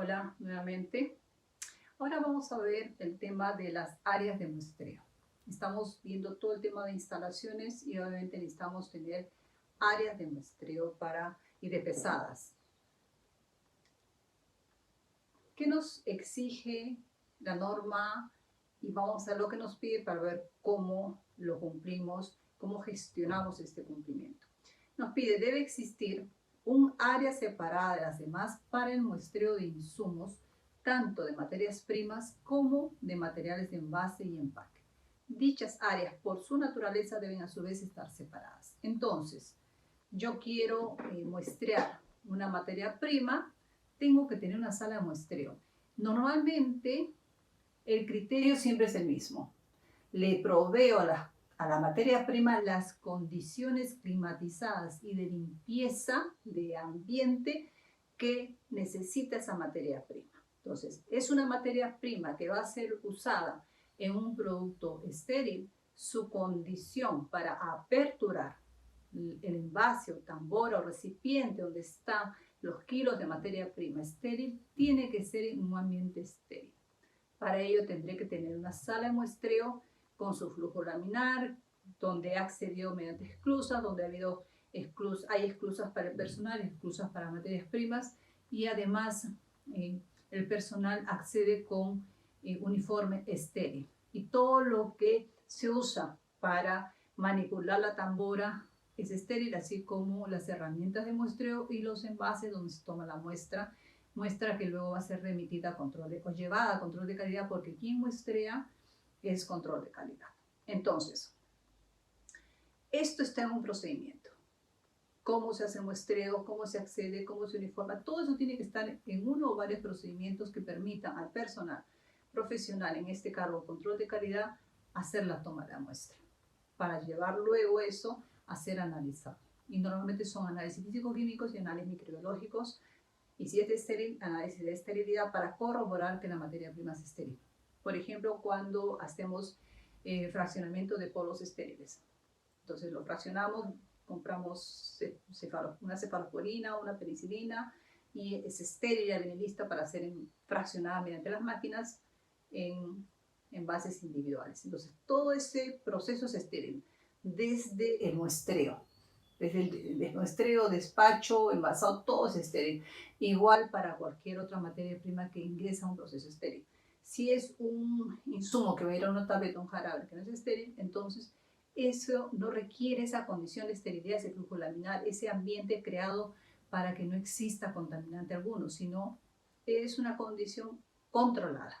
Hola nuevamente. Ahora vamos a ver el tema de las áreas de muestreo. Estamos viendo todo el tema de instalaciones y obviamente necesitamos tener áreas de muestreo y de pesadas. ¿Qué nos exige la norma? Y vamos a ver lo que nos pide para ver cómo lo cumplimos, cómo gestionamos este cumplimiento. Nos pide, debe existir un área separada de las demás para el muestreo de insumos, tanto de materias primas como de materiales de envase y empaque. Dichas áreas, por su naturaleza, deben a su vez estar separadas. Entonces, yo quiero muestrear una materia prima, tengo que tener una sala de muestreo. Normalmente, el criterio siempre es el mismo. Le proveo a la materia prima las condiciones climatizadas y de limpieza de ambiente que necesita esa materia prima. Entonces, es una materia prima que va a ser usada en un producto estéril. Su condición para aperturar el envase o tambor o recipiente donde están los kilos de materia prima estéril tiene que ser en un ambiente estéril. Para ello tendré que tener una sala de muestreo con su flujo laminar, donde he accedido mediante esclusas, donde hay esclusas para el personal, esclusas para materias primas y además el personal accede con uniforme estéril. Y todo lo que se usa para manipular la tambora es estéril, así como las herramientas de muestreo y los envases donde se toma la muestra que luego va a ser remitida a control o llevada a control de calidad, porque quien muestrea es control de calidad. Entonces, esto está en un procedimiento. Cómo se hace el muestreo, cómo se accede, cómo se uniforma, todo eso tiene que estar en uno o varios procedimientos que permitan al personal profesional, en este cargo control de calidad, hacer la toma de la muestra, para llevar luego eso a ser analizado. Y normalmente son análisis físico-químicos y análisis microbiológicos, y si es de estéril, análisis de esterilidad para corroborar que la materia prima es estéril. Por ejemplo, cuando hacemos fraccionamiento de polos estériles. Entonces lo fraccionamos, compramos una cefalosporina, una penicilina, y es estéril, ya viene lista para ser fraccionada mediante las máquinas en envases individuales. Entonces todo ese proceso es estéril, desde el muestreo. Desde el muestreo, despacho, envasado, todo es estéril. Igual para cualquier otra materia prima que ingresa a un proceso estéril. Si es un insumo que va a ir a una tableta, un jarabe que no es estéril, entonces eso no requiere esa condición de esterilidad, ese flujo laminar, ese ambiente creado para que no exista contaminante alguno, sino es una condición controlada.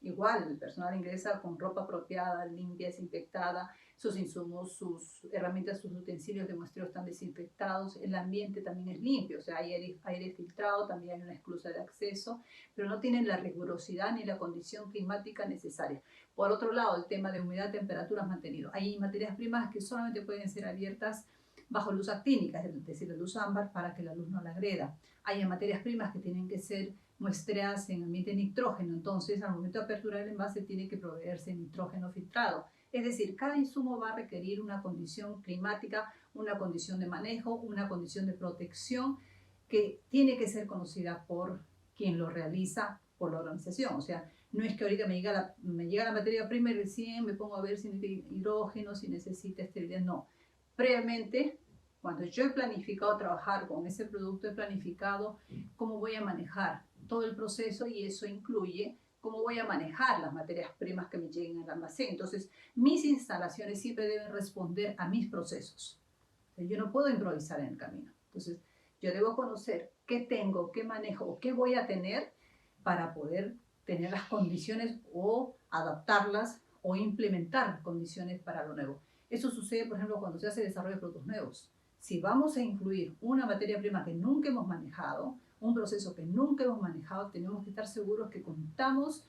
Igual, el personal ingresa con ropa apropiada, limpia, desinfectada, sus insumos, sus herramientas, sus utensilios de muestreo están desinfectados, el ambiente también es limpio, o sea, hay aire filtrado, también hay una esclusa de acceso, pero no tienen la rigurosidad ni la condición climática necesaria. Por otro lado, el tema de humedad, temperatura es mantenido. Hay materias primas que solamente pueden ser abiertas bajo luz actínica, es decir, la luz ámbar, para que la luz no la agreda. Hay materias primas que tienen que ser muestreas en ambiente nitrógeno, entonces al momento de aperturar el envase tiene que proveerse nitrógeno filtrado. Es decir, cada insumo va a requerir una condición climática, una condición de manejo, una condición de protección que tiene que ser conocida por quien lo realiza, por la organización. O sea, no es que ahorita me llega la materia prima y recién me pongo a ver si necesita hidrógeno, si necesita esterilidad, no. Previamente, cuando yo he planificado trabajar con ese producto, he planificado cómo voy a manejar todo el proceso, y eso incluye cómo voy a manejar las materias primas que me lleguen al almacén. Entonces, mis instalaciones siempre deben responder a mis procesos. Yo no puedo improvisar en el camino. Entonces, yo debo conocer qué tengo, qué manejo o qué voy a tener para poder tener las condiciones o adaptarlas o implementar condiciones para lo nuevo. Eso sucede, por ejemplo, cuando se hace desarrollo de productos nuevos. Si vamos a incluir una materia prima que nunca hemos manejado, un proceso que nunca hemos manejado, tenemos que estar seguros que contamos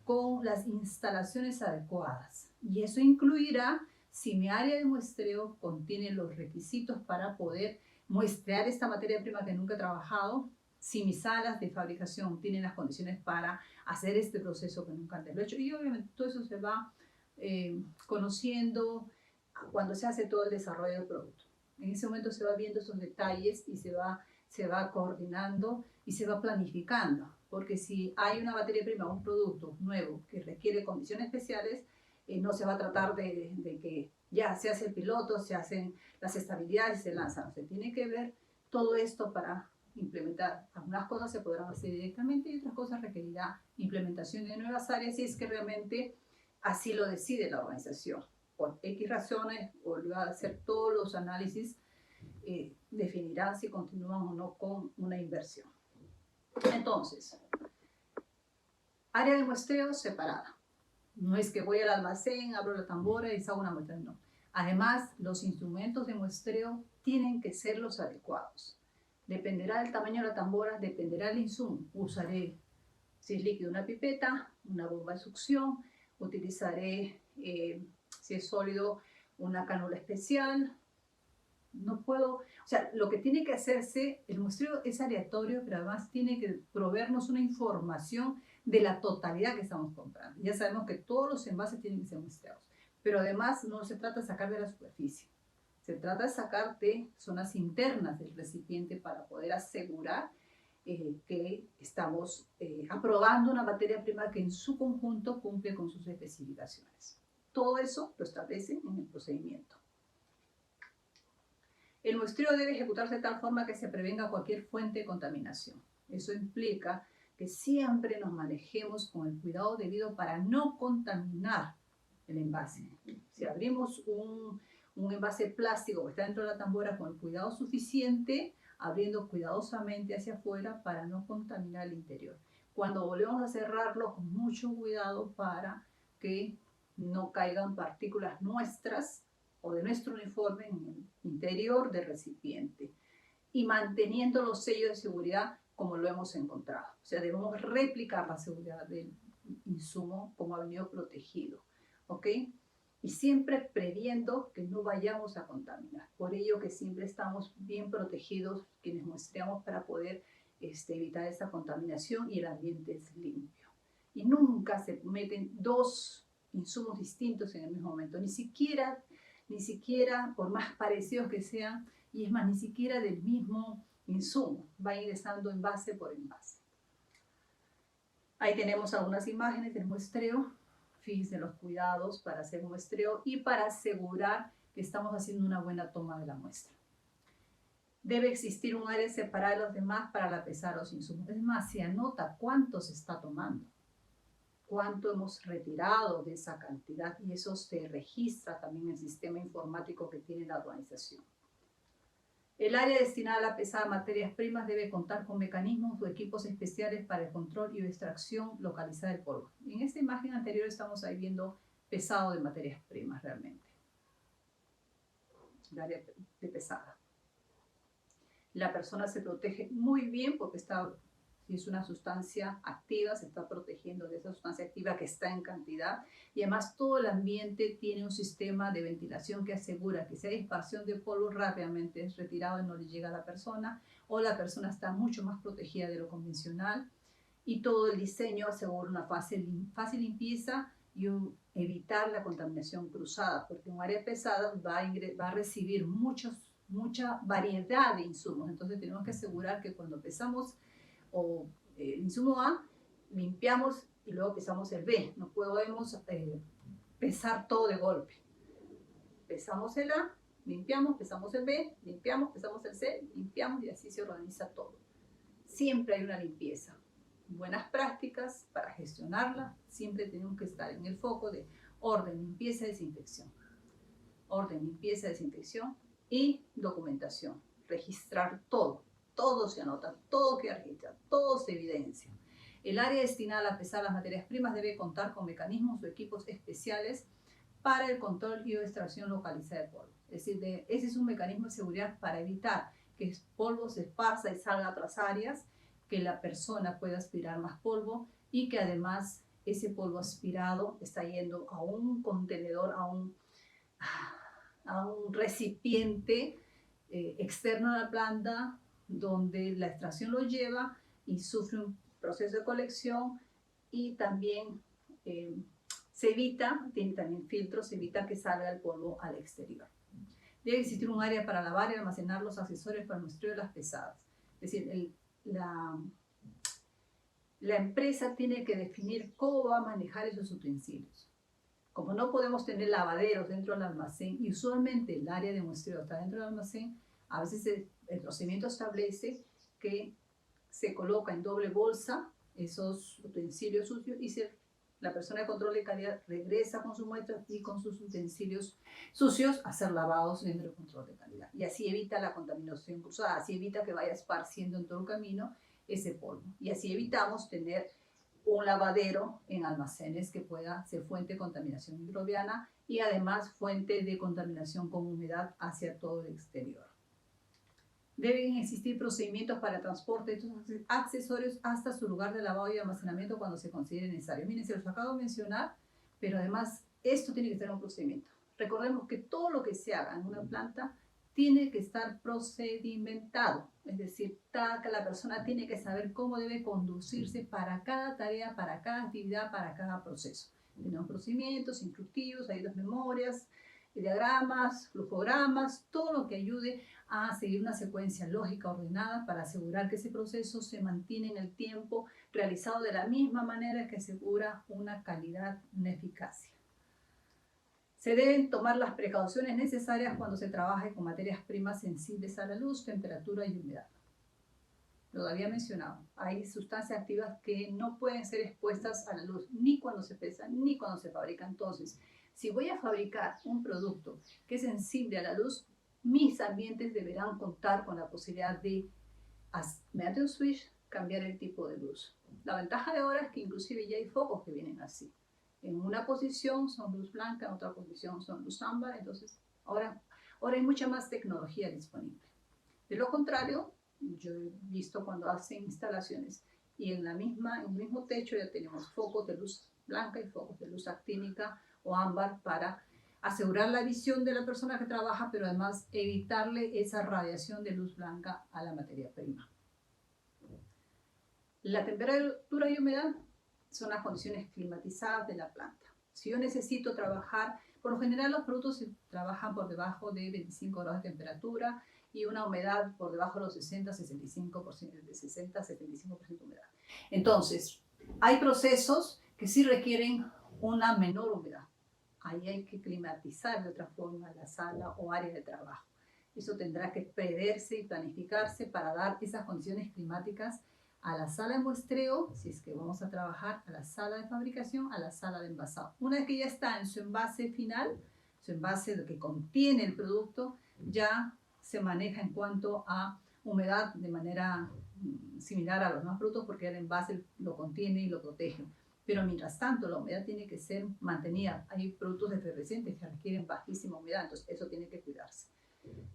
con las instalaciones adecuadas. Y eso incluirá si mi área de muestreo contiene los requisitos para poder muestrear esta materia prima que nunca he trabajado, si mis salas de fabricación tienen las condiciones para hacer este proceso que nunca antes lo he hecho. Y obviamente todo eso se va conociendo cuando se hace todo el desarrollo del producto. En ese momento se va viendo esos detalles y se va coordinando y se va planificando, porque si hay una materia prima, un producto nuevo que requiere condiciones especiales, no se va a tratar de que ya se hace el piloto, se hacen las estabilidades y se lanzan. Se tiene que ver todo esto para implementar. Algunas cosas se podrán hacer directamente y otras cosas requerirá implementación de nuevas áreas si es que realmente así lo decide la organización. Por X razones, volvió a hacer todos los análisis, definirán si continúan o no con una inversión. Entonces, área de muestreo separada. No es que voy al almacén, abro la tambora y hago una muestra, no. Además, los instrumentos de muestreo tienen que ser los adecuados. Dependerá del tamaño de la tambora, dependerá del insumo. Usaré, si es líquido, una pipeta, una bomba de succión, utilizaré, si es sólido, una cánula especial. No puedo, o sea, lo que tiene que hacerse, el muestreo es aleatorio, pero además tiene que proveernos una información de la totalidad que estamos comprando. Ya sabemos que todos los envases tienen que ser muestreados, pero además no se trata de sacar de la superficie, se trata de sacar de zonas internas del recipiente para poder asegurar que estamos aprobando una materia prima que en su conjunto cumple con sus especificaciones. Todo eso lo establecen en el procedimiento. El muestreo debe ejecutarse de tal forma que se prevenga cualquier fuente de contaminación. Eso implica que siempre nos manejemos con el cuidado debido para no contaminar el envase. Si abrimos un envase plástico que está dentro de la tambora con el cuidado suficiente, abriendo cuidadosamente hacia afuera para no contaminar el interior. Cuando volvemos a cerrarlo, con mucho cuidado para que no caigan partículas nuestras o de nuestro uniforme en el interior del recipiente y manteniendo los sellos de seguridad como lo hemos encontrado. O sea, debemos replicar la seguridad del insumo como ha venido protegido, ¿ok? Y siempre previendo que no vayamos a contaminar. Por ello que siempre estamos bien protegidos quienes muestreamos para poder evitar esa contaminación y el ambiente es limpio. Y nunca se meten dos insumos distintos en el mismo momento, ni siquiera, por más parecidos que sean, y es más, ni siquiera del mismo insumo, va ingresando envase por envase. Ahí tenemos algunas imágenes del muestreo. Fíjense los cuidados para hacer muestreo y para asegurar que estamos haciendo una buena toma de la muestra. Debe existir un área separada de los demás para la pesar los insumos. Es más, se anota cuánto se está tomando, cuánto hemos retirado de esa cantidad y eso se registra también en el sistema informático que tiene la organización. El área destinada a la pesada de materias primas debe contar con mecanismos o equipos especiales para el control y extracción localizada del polvo. En esta imagen anterior estamos ahí viendo pesado de materias primas realmente. El área de pesada. La persona se protege muy bien porque si es una sustancia activa, se está protegiendo de esa sustancia activa que está en cantidad y además todo el ambiente tiene un sistema de ventilación que asegura que si hay expansión de polvo rápidamente es retirado y no le llega a la persona o la persona está mucho más protegida de lo convencional y todo el diseño asegura una fácil limpieza y evitar la contaminación cruzada porque un área pesada va a recibir mucha variedad de insumos, entonces tenemos que asegurar que cuando pesamos o el insumo A, limpiamos y luego pesamos el B. No podemos pesar todo de golpe. Pesamos el A, limpiamos, pesamos el B, limpiamos, pesamos el C, limpiamos y así se organiza todo. Siempre hay una limpieza. Buenas prácticas para gestionarla, siempre tenemos que estar en el foco de orden, limpieza, desinfección. Orden, limpieza, desinfección y documentación. Registrar todo. Todo se anota, todo queda registrado, todo se evidencia. El área destinada a pesar las materias primas debe contar con mecanismos o equipos especiales para el control y extracción localizada de polvo. Es decir, ese es un mecanismo de seguridad para evitar que el polvo se esparza y salga a otras áreas, que la persona pueda aspirar más polvo y que además ese polvo aspirado está yendo a un contenedor, a un recipiente externo a la planta, donde la extracción lo lleva y sufre un proceso de colección y también se evita, tiene también filtros, se evita que salga el polvo al exterior. Debe existir un área para lavar y almacenar los accesorios para el muestreo de las pesadas. Es decir, la la empresa tiene que definir cómo va a manejar esos utensilios. Como no podemos tener lavaderos dentro del almacén y usualmente el área de muestreo está dentro del almacén, a veces el procedimiento establece que se coloca en doble bolsa esos utensilios sucios y la persona de control de calidad regresa con su muestra y con sus utensilios sucios a ser lavados dentro del control de calidad. Y así evita la contaminación cruzada, así evita que vaya esparciendo en todo el camino ese polvo. Y así evitamos tener un lavadero en almacenes que pueda ser fuente de contaminación microbiana y además fuente de contaminación con humedad hacia todo el exterior. Deben existir procedimientos para el transporte de estos accesorios hasta su lugar de lavado y almacenamiento cuando se considere necesario. Miren, se los acabo de mencionar, pero además esto tiene que ser un procedimiento. Recordemos que todo lo que se haga en una planta tiene que estar procedimentado, es decir, la persona tiene que saber cómo debe conducirse para cada tarea, para cada actividad, para cada proceso. Tenemos procedimientos instructivos, hay dos memorias, diagramas, flujogramas, todo lo que ayude a seguir una secuencia lógica ordenada para asegurar que ese proceso se mantiene en el tiempo, realizado de la misma manera que asegura una calidad, una eficacia. Se deben tomar las precauciones necesarias cuando se trabaje con materias primas sensibles a la luz, temperatura y humedad. Lo había mencionado, hay sustancias activas que no pueden ser expuestas a la luz, ni cuando se pesan, ni cuando se fabrican. Entonces, si voy a fabricar un producto que es sensible a la luz, mis ambientes deberán contar con la posibilidad de, mediante un switch, cambiar el tipo de luz. La ventaja de ahora es que inclusive ya hay focos que vienen así. En una posición son luz blanca, en otra posición son luz ámbar, entonces ahora hay mucha más tecnología disponible. De lo contrario, yo he visto cuando hacen instalaciones y en el mismo techo ya tenemos focos de luz blanca y focos de luz actínica o ámbar para asegurar la visión de la persona que trabaja, pero además evitarle esa radiación de luz blanca a la materia prima. La temperatura y humedad son las condiciones climatizadas de la planta. Si yo necesito trabajar, por lo general los productos se trabajan por debajo de 25 grados de temperatura y una humedad por debajo de los 60-65% de humedad. Entonces, hay procesos que sí requieren una menor humedad. Ahí hay que climatizar de otra forma la sala o área de trabajo. Eso tendrá que preverse y planificarse para dar esas condiciones climáticas a la sala de muestreo, si es que vamos a trabajar, a la sala de fabricación, a la sala de envasado. Una vez que ya está en su envase final, su envase que contiene el producto, ya se maneja en cuanto a humedad de manera similar a los demás productos porque el envase lo contiene y lo protege. Pero mientras tanto, la humedad tiene que ser mantenida. Hay productos efervescentes que requieren bajísima humedad, entonces eso tiene que cuidarse.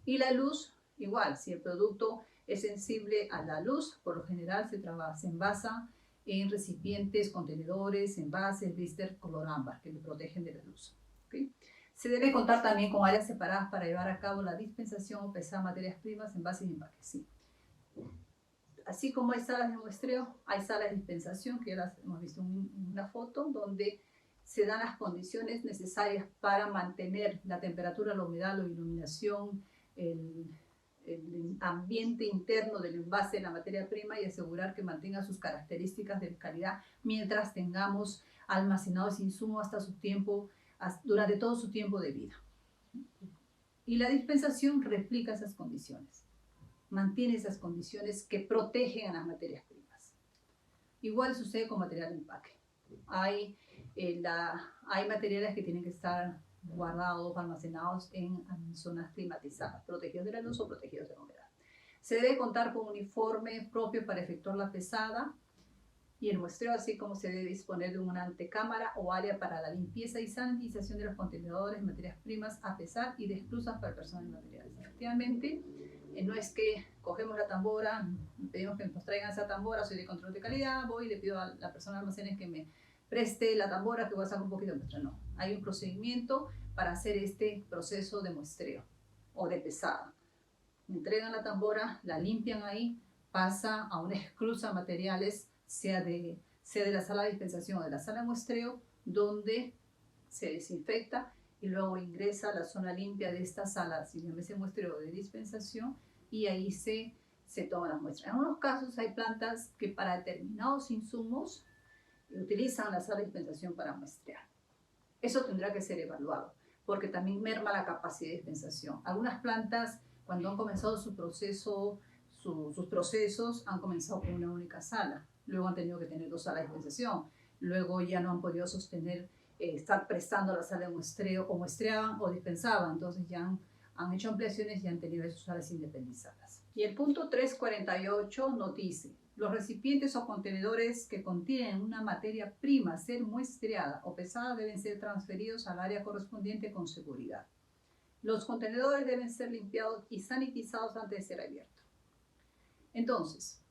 Y la luz, igual, si el producto es sensible a la luz, por lo general se envasa en recipientes, contenedores, envases, blister color ámbar, que le protegen de la luz. ¿Okay? Se debe contar también con áreas separadas para llevar a cabo la dispensación o pesar materias primas, envases y empaques. Sí. Así como hay salas de muestreo, hay salas de dispensación, que ya las hemos visto en una foto, donde se dan las condiciones necesarias para mantener la temperatura, la humedad, la iluminación, el ambiente interno del envase de la materia prima y asegurar que mantenga sus características de calidad mientras tengamos almacenados insumos durante todo su tiempo de vida. Y la dispensación replica esas condiciones, mantiene esas condiciones que protegen a las materias primas. Igual sucede con material de empaque. Hay materiales que tienen que estar guardados, almacenados en zonas climatizadas, protegidos de la luz o protegidos de la humedad. Se debe contar con un uniforme propio para efectuar la pesada y el muestreo, así como se debe disponer de una antecámara o área para la limpieza y sanitización de los contenedores, materias primas a pesar y de esclusas para el personal y materiales. Efectivamente, no es que cogemos la tambora, pedimos que nos traigan esa tambora, soy de control de calidad, voy y le pido a la persona de almacenes que me preste la tambora que voy a sacar un poquito de muestra. No, hay un procedimiento para hacer este proceso de muestreo o de pesada. Me entregan la tambora, la limpian ahí, pasa a una esclusa de materiales, sea de la sala de dispensación o de la sala de muestreo, donde se desinfecta y luego ingresa a la zona limpia de esta sala, si llámese muestreo de dispensación, y ahí se se toman las muestras. En algunos casos hay plantas que para determinados insumos utilizan la sala de dispensación para muestrear. Eso tendrá que ser evaluado, porque también merma la capacidad de dispensación. Algunas plantas, cuando han comenzado su proceso, sus procesos, han comenzado con una única sala. Luego han tenido que tener 2 salas de dispensación. Luego ya no han podido sostener, estar prestando la sala de muestreo, o muestreaban o dispensaban. Entonces ya han hecho ampliaciones y han tenido sus salas independizadas. Y el punto 348 nos dice: los recipientes o contenedores que contienen una materia prima a ser muestreada o pesada deben ser transferidos al área correspondiente con seguridad. Los contenedores deben ser limpiados y sanitizados antes de ser abiertos. Entonces,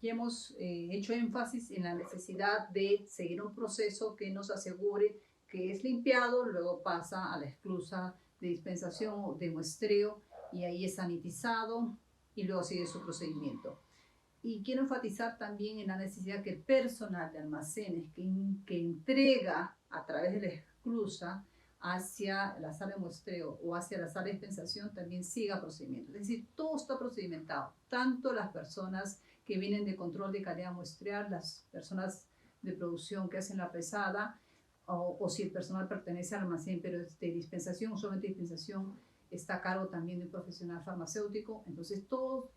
ya hemos hecho énfasis en la necesidad de seguir un proceso que nos asegure que es limpiado, luego pasa a la esclusa de dispensación o de muestreo y ahí es sanitizado y luego sigue su procedimiento. Y quiero enfatizar también en la necesidad que el personal de almacenes que entrega a través de la esclusa hacia la sala de muestreo o hacia la sala de dispensación también siga procedimiento. Es decir, todo está procedimentado, tanto las personas que vienen de control de calidad muestrear, las personas de producción que hacen la pesada, o si el personal pertenece al almacén, pero es de dispensación, solamente dispensación está a cargo también de un profesional farmacéutico. Entonces, todos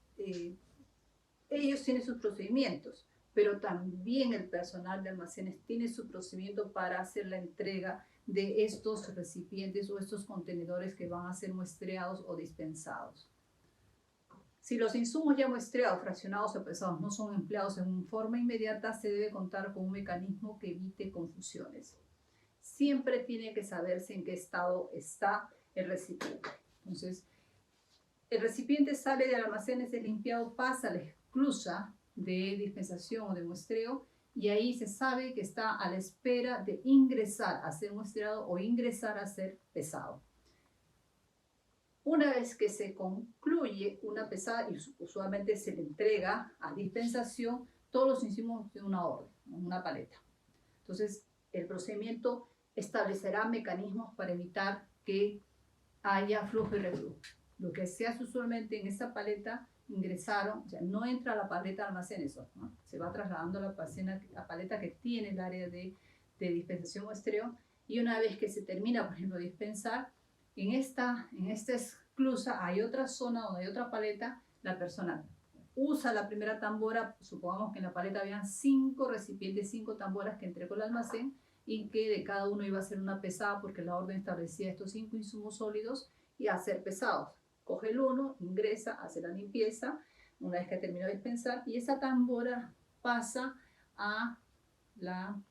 ellos tienen sus procedimientos, pero también el personal de almacenes tiene su procedimiento para hacer la entrega de estos recipientes o estos contenedores que van a ser muestreados o dispensados. Si los insumos ya muestreados, fraccionados o pesados no son empleados en forma inmediata, se debe contar con un mecanismo que evite confusiones. Siempre tiene que saberse en qué estado está el recipiente. Entonces, el recipiente sale del almacén, es limpiado, pasa a la esclusa de dispensación o de muestreo y ahí se sabe que está a la espera de ingresar a ser muestreado o ingresar a ser pesado. Una vez que se concluye una pesada, y usualmente se le entrega a dispensación, todos los insumos de una orden, una paleta. Entonces, el procedimiento establecerá mecanismos para evitar que haya flujo y reflujo. Lo que se hace usualmente en esta paleta, ingresaron, o sea, no entra a la paleta de almacenes, ¿no? Se va trasladando a la paleta que tiene el área de dispensación muestreo, y una vez que se termina, por ejemplo, de dispensar, en esta esclusa hay otra zona donde hay otra paleta. La persona usa la primera tambora, supongamos que en la paleta habían 5 recipientes, 5 tamboras que entregó el almacén, y que de cada uno iba a ser una pesada porque la orden establecía estos 5 insumos sólidos y a ser pesados. Coge el uno, ingresa, hace la limpieza, una vez que terminó de dispensar, y esa tambora pasa a la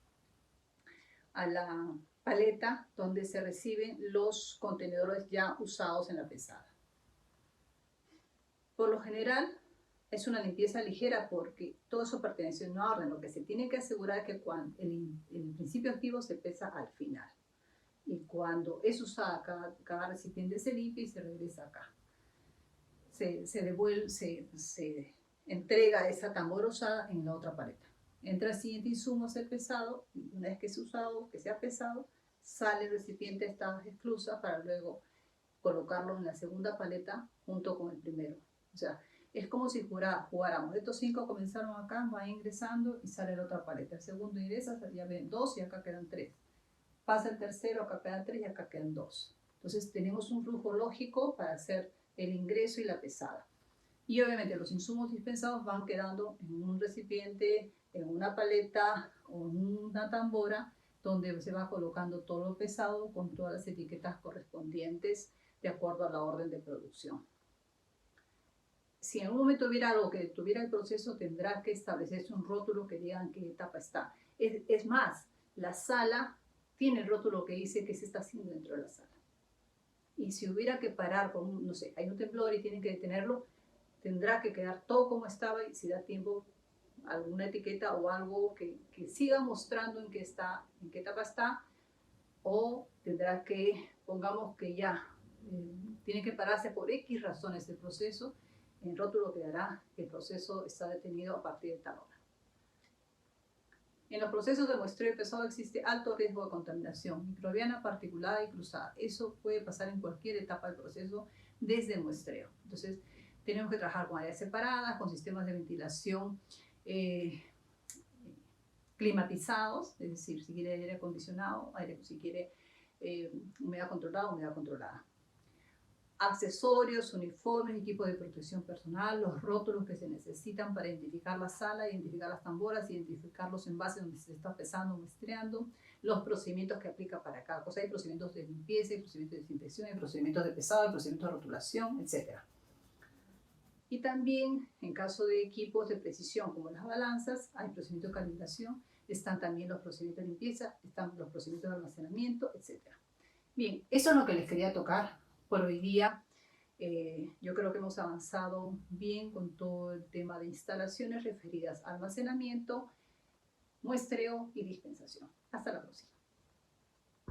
paleta donde se reciben los contenedores ya usados en la pesada. Por lo general es una limpieza ligera porque todo eso pertenece a una orden. Lo que se tiene que asegurar es que cuando el principio activo se pesa al final, y cuando es usada cada recipiente se limpia y se regresa acá. Se devuelve, se entrega esa tambora usada en la otra paleta. Entra el siguiente insumo a ser pesado, y una vez que es usado, que sea pesado, sale el recipiente a esta esclusa para luego colocarlo en la segunda paleta junto con el primero. O sea, es como si jugáramos. Estos 5 comenzaron acá, van ingresando y sale la otra paleta. El segundo ingresa, ya ven 2 y acá quedan 3. Pasa el tercero, acá quedan 3 y acá quedan 2. Entonces tenemos un flujo lógico para hacer el ingreso y la pesada. Y obviamente los insumos dispensados van quedando en un recipiente, en una paleta o en una tambora, donde se va colocando todo lo pesado con todas las etiquetas correspondientes de acuerdo a la orden de producción. Si en algún momento hubiera algo que detuviera el proceso, tendrá que establecerse un rótulo que diga en qué etapa está. Es más, la sala tiene el rótulo que dice qué se está haciendo dentro de la sala. Y si hubiera que parar con, no sé, hay un temblor y tienen que detenerlo, tendrá que quedar todo como estaba, y si da tiempo, alguna etiqueta o algo que siga mostrando en qué etapa está, o tendrá que, pongamos que ya tiene que pararse por X razones el proceso, en el rótulo quedará que el proceso está detenido a partir de tal hora. En los procesos de muestreo pesado existe alto riesgo de contaminación microbiana, particulada y cruzada. Eso puede pasar en cualquier etapa del proceso desde el muestreo. Entonces, Tenemos que trabajar con áreas separadas, con sistemas de ventilación climatizados, es decir, si quiere aire acondicionado, si quiere humedad controlada. Accesorios, uniformes, equipos de protección personal, los rótulos que se necesitan para identificar la sala, identificar las tamboras, identificar los envases donde se está pesando o muestreando, los procedimientos que aplica para cada cosa. Hay procedimientos de limpieza, hay procedimientos de desinfección, hay procedimientos de pesado, hay procedimientos de rotulación, etc. Y también, en caso de equipos de precisión como las balanzas, hay procedimientos de calibración, están también los procedimientos de limpieza, están los procedimientos de almacenamiento, etc. Bien, eso es lo que les quería tocar por hoy día. Yo creo que hemos avanzado bien con todo el tema de instalaciones referidas a almacenamiento, muestreo y dispensación. Hasta la próxima.